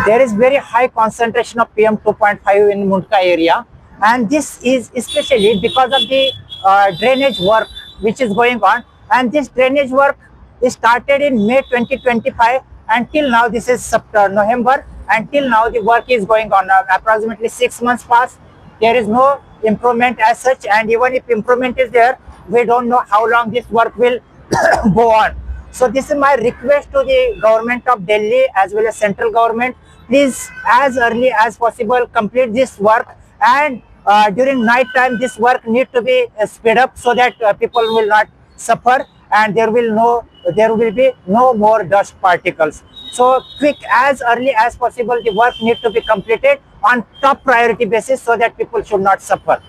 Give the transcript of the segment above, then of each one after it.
There is very high concentration of PM 2.5 in Mundka area, and this is especially because of the drainage work which is going on. And this drainage work is started in May 2025 until now. This is November. Until now, the work is going on. Approximately 6 months passed. There is no improvement as such, and even if improvement is there, we don't know how long this work will go on. So this is my request to the government of Delhi as well as central government. Please, as early as possible, complete this work, and during night time this work need to be sped up so that people will not suffer, and there will be no more dust particles. So quick, as early as possible, the work need to be completed on top priority basis so that people should not suffer.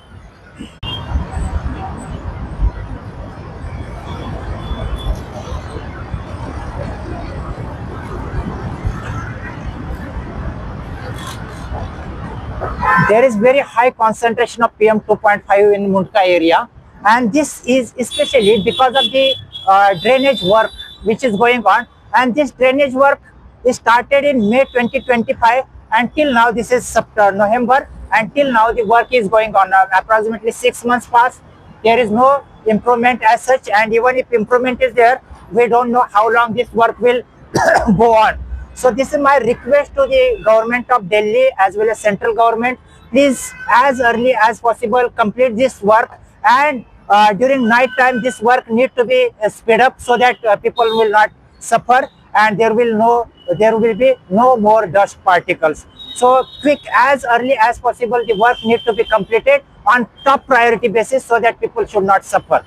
There is very high concentration of PM 2.5 in Mundka area, and this is especially because of the drainage work which is going on. And this drainage work is started in May 2025 until now. This is November. Until now, the work is going on. Approximately 6 months passed. There is no improvement as such, and even if improvement is there, we don't know how long this work will go on. So this is my request to the government of Delhi as well as central government. Please, as early as possible, complete this work, and during night time this work need to be sped up so that people will not suffer, and there will be no more dust particles. So quick, as early as possible, the work need to be completed on top priority basis so that people should not suffer.